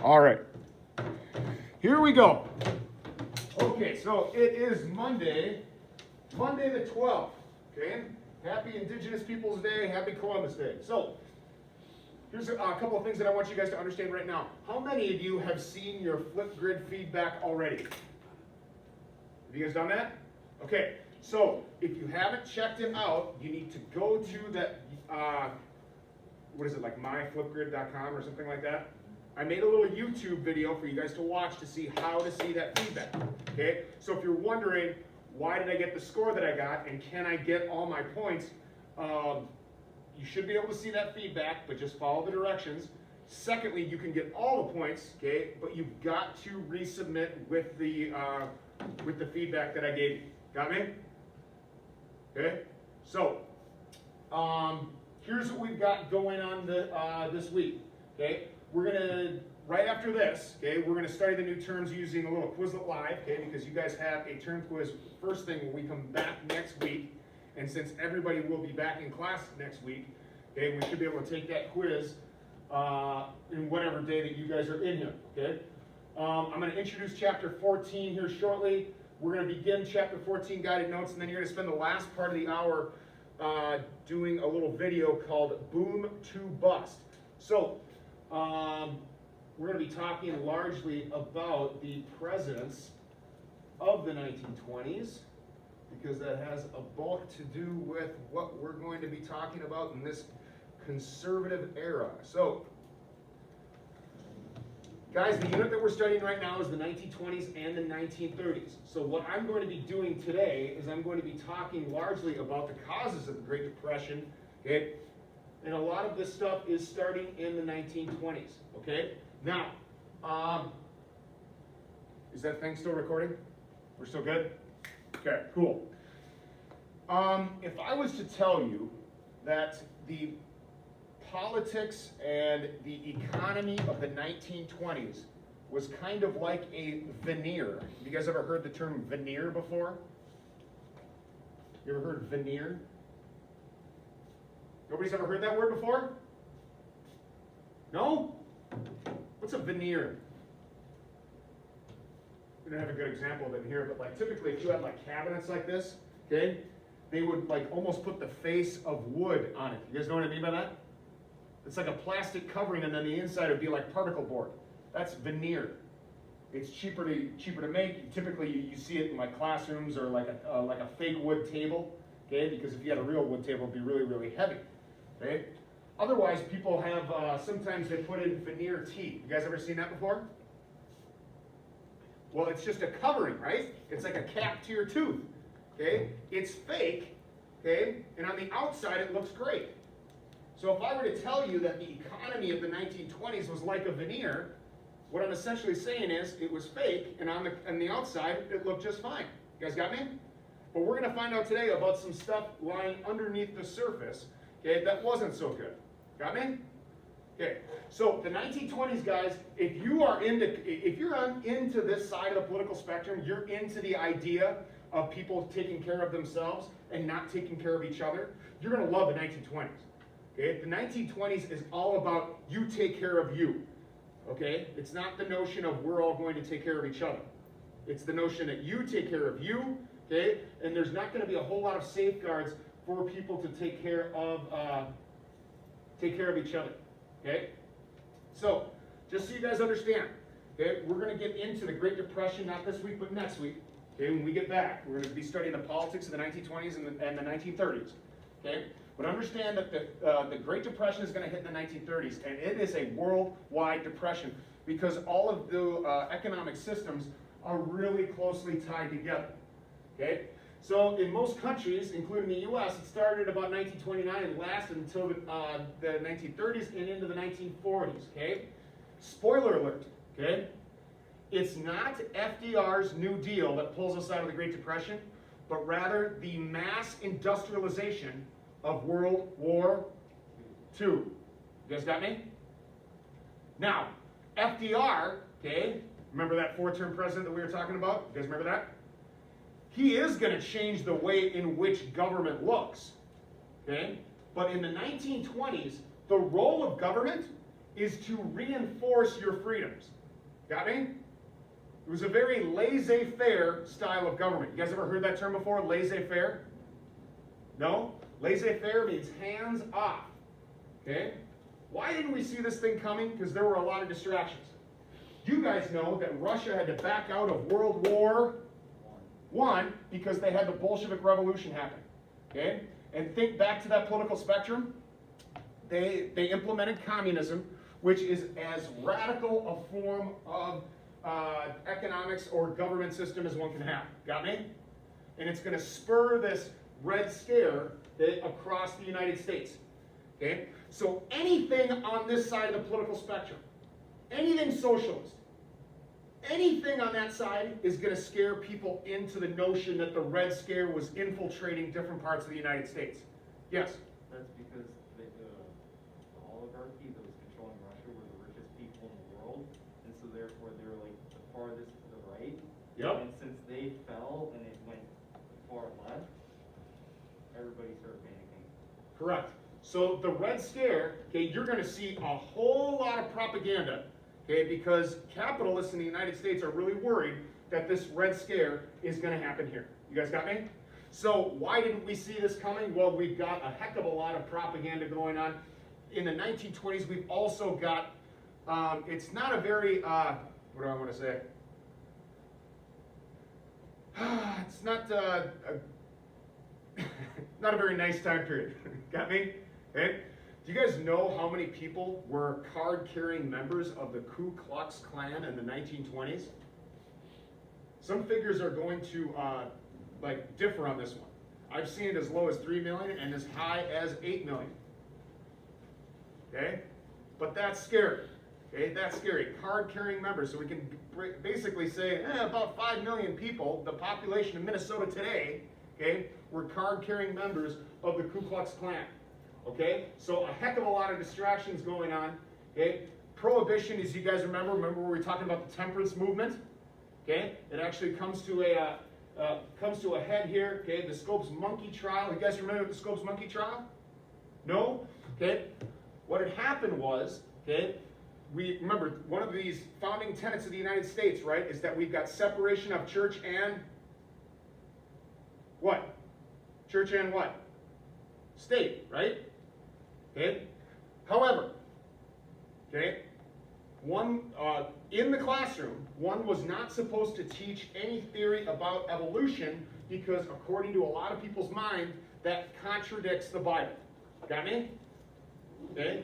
All right, here we go. Okay, so it is Monday the 12th, okay? Happy Indigenous Peoples Day, happy Columbus Day. So, here's a couple of things that I want you guys to understand right now. How many of you have seen your Flipgrid feedback already? Have you guys done that? Okay, so if you haven't checked it out, you need to go to that, what is it, like myflipgrid.com or something like that? I made a little YouTube video for you guys to watch to see how to see that feedback, okay? So if you're wondering, why did I get the score that I got, and can I get all my points, you should be able to see that feedback, but just follow the directions. Secondly, you can get all the points, okay, but you've got to resubmit with the feedback that I gave you. Got me? Okay, so here's what we've got going on this week, okay? We're gonna, right after this, okay, we're gonna study the new terms using a little Quizlet Live, okay, because you guys have a term quiz first thing when we come back next week, and since everybody will be back in class next week, okay, we should be able to take that quiz in whatever day that you guys are in here, okay? I'm gonna introduce chapter 14 here shortly. We're gonna begin chapter 14 guided notes, and then you're gonna spend the last part of the hour doing a little video called Boom to Bust. So, we're going to be talking largely about the presidents of the 1920s, because that has a bulk to do with what we're going to be talking about in this conservative era. So, guys, the unit that we're studying right now is the 1920s and the 1930s. So what I'm going to be doing today is I'm going to be talking largely about the causes of the Great Depression, okay? And a lot of this stuff is starting in the 1920s, okay? Now, is that thing still recording? We're still good? Okay, cool. If I was to tell you that the politics and the economy of the 1920s was kind of like a veneer. Have you guys ever heard the term veneer before? You ever heard veneer? Nobody's ever heard that word before? No? What's a veneer? We don't have a good example of it here, but like typically if you had like cabinets like this, okay, they would like almost put the face of wood on it. You guys know what I mean by that? It's like a plastic covering, and then the inside would be like particle board. That's veneer. It's cheaper to make. Typically you see it in like classrooms or like a fake wood table, okay? Because if you had a real wood table, it'd be really, really heavy. Okay? Otherwise, people have, sometimes they put in veneer teeth. You guys ever seen that before? Well, it's just a covering, right? It's like a cap to your tooth, okay? It's fake, okay? And on the outside, it looks great. So if I were to tell you that the economy of the 1920s was like a veneer, what I'm essentially saying is it was fake, and on the outside, it looked just fine. You guys got me? But we're going to find out today about some stuff lying underneath the surface, okay, that wasn't so good. Got me? Okay, so the 1920s, guys, if you're into this side of the political spectrum, you're into the idea of people taking care of themselves and not taking care of each other, you're going to love the 1920s. Okay, the 1920s is all about you take care of you. Okay, it's not the notion of we're all going to take care of each other. It's the notion that you take care of you. Okay, and there's not going to be a whole lot of safeguards for people to take care of each other. Okay, so just so you guys understand, okay, we're going to get into the Great Depression not this week but next week. Okay, when we get back, we're going to be studying the politics of the 1920s and the 1930s. Okay, but understand that the Great Depression is going to hit in the 1930s, and it is a worldwide depression because all of the economic systems are really closely tied together. Okay. So in most countries, including the U.S., it started about 1929 and lasted until the 1930s and into the 1940s, okay? Spoiler alert, okay? It's not FDR's New Deal that pulls us out of the Great Depression, but rather the mass industrialization of World War II. You guys got me? Now, FDR, okay, remember that four-term president that we were talking about? You guys remember that? He is going to change the way in which government looks, okay? But in the 1920s, the role of government is to reinforce your freedoms. Got me? It was a very laissez-faire style of government. You guys ever heard that term before, laissez-faire? No? Laissez-faire means hands off. Okay? Why didn't we see this thing coming? Because there were a lot of distractions. You guys know that Russia had to back out of World War I because they had the Bolshevik Revolution happen. Okay? And think back to that political spectrum. They implemented communism, which is as radical a form of economics or government system as one can have. Got me? And it's going to spur this Red Scare across the United States. Okay? So anything on this side of the political spectrum, anything socialist, anything on that side is going to scare people into the notion that the Red Scare was infiltrating different parts of the United States. Yes? That's because the oligarchy that was controlling Russia were the richest people in the world, and so therefore they were like the farthest to the right. Yep. And since they fell and it went far left, everybody started panicking. Correct. So the Red Scare, okay, you're going to see a whole lot of propaganda, okay, because capitalists in the United States are really worried that this Red Scare is going to happen here. You guys got me? So why didn't we see this coming? Well, we've got a heck of a lot of propaganda going on. In the 1920s, we've also got, it's not a very, what do I want to say? It's not not a very nice time period. Got me? Okay? Do you guys know how many people were card-carrying members of the Ku Klux Klan in the 1920s? Some figures are going to differ on this one. I've seen it as low as 3 million and as high as 8 million. Okay? But that's scary. Okay? That's scary. Card-carrying members. So we can basically say about 5 million people, the population of Minnesota today, okay, were card-carrying members of the Ku Klux Klan. Okay? So a heck of a lot of distractions going on. Okay? Prohibition, as you guys remember we were talking about the temperance movement. Okay? It actually comes to a head here. Okay? The Scopes monkey trial. You guys remember the Scopes monkey trial? No? Okay? What had happened was, okay, we remember one of these founding tenets of the United States, right, is that we've got separation of church and what? Church and what? State, right? Okay? However, okay, in the classroom, one was not supposed to teach any theory about evolution because according to a lot of people's mind, that contradicts the Bible. Got me? Okay?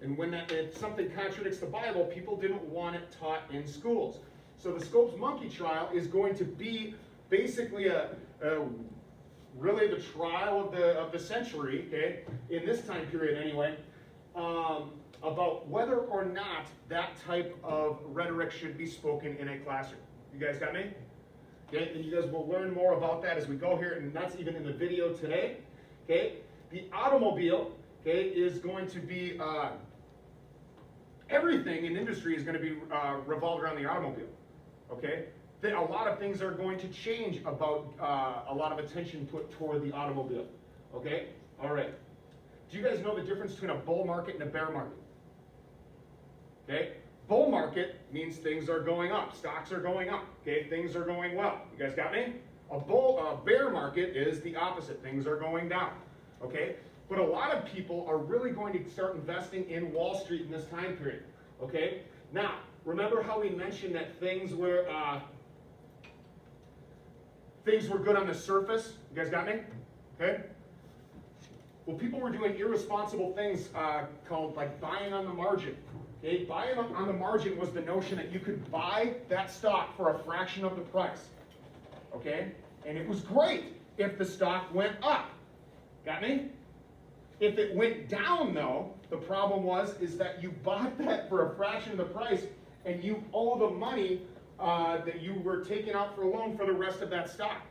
And when if something contradicts the Bible, people didn't want it taught in schools. So the Scopes monkey trial is going to be basically really the trial of the century, okay, in this time period anyway, about whether or not that type of rhetoric should be spoken in a classroom. You guys got me? Okay, and you guys will learn more about that as we go here, and that's even in the video today. Okay, the automobile, okay, is going to be everything in industry is going to be revolved around the automobile. Okay. A lot of things are going to change about a lot of attention put toward the automobile. Okay? All right. Do you guys know the difference between a bull market and a bear market? Okay? Bull market means things are going up. Stocks are going up. Okay? Things are going well. You guys got me? A bear market is the opposite. Things are going down. Okay? But a lot of people are really going to start investing in Wall Street in this time period. Okay? Now, remember how we mentioned that things were good on the surface? You guys got me? Okay? Well, people were doing irresponsible things called like buying on the margin. Okay? Buying on the margin was the notion that you could buy that stock for a fraction of the price. Okay? And it was great if the stock went up. Got me? If it went down, though, the problem is that you bought that for a fraction of the price and you owe the money that you were taking out for a loan for the rest of that stock.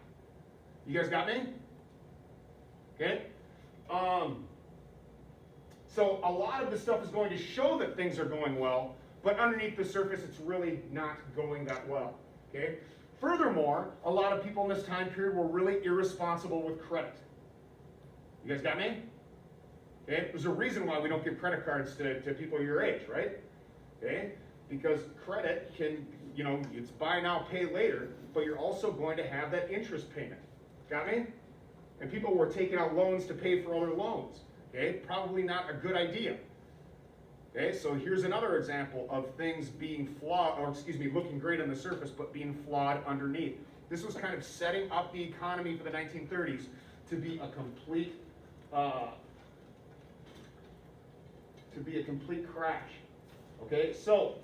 You guys got me? Okay? So a lot of the stuff is going to show that things are going well, but underneath the surface, it's really not going that well. Okay? Furthermore, a lot of people in this time period were really irresponsible with credit. You guys got me? Okay? There's a reason why we don't give credit cards to people your age, right? Okay? Because credit can, you know, it's buy now, pay later, but you're also going to have that interest payment. Got me? And people were taking out loans to pay for other loans. Okay? Probably not a good idea. Okay? So here's another example of things being flawed, or excuse me, looking great on the surface, but being flawed underneath. This was kind of setting up the economy for the 1930s to be a complete crash. Okay, so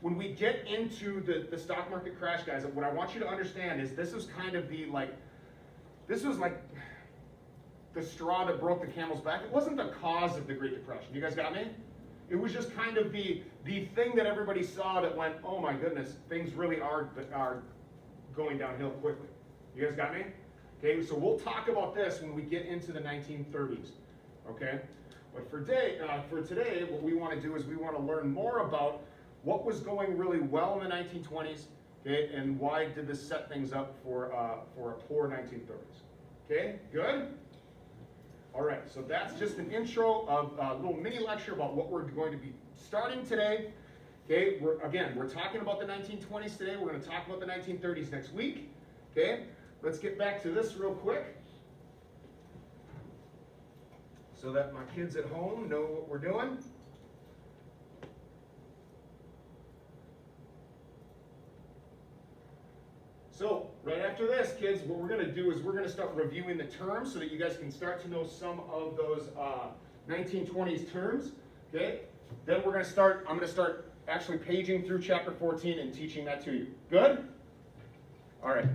when we get into the stock market crash, guys, what I want you to understand is this is kind of the this was like the straw that broke the camel's back. It wasn't the cause of the Great Depression. You guys got me? It was just kind of the thing that everybody saw that went, oh my goodness, things really are going downhill quickly. You guys got me? Okay, so we'll talk about this when we get into the 1930s. Okay? But for today, what we want to do is we want to learn more about what was going really well in the 1920s, okay, and why did this set things up for a poor 1930s. Okay, good? All right, so that's just an intro of a little mini lecture about what we're going to be starting today. Okay, we're talking about the 1920s today. We're going to talk about the 1930s next week. Okay, let's get back to this real quick so that my kids at home know what we're doing. So, right after this, kids, what we're going to do is we're going to start reviewing the terms so that you guys can start to know some of those 1920s terms. Okay? Then I'm going to start actually paging through chapter 14 and teaching that to you. Good? All right.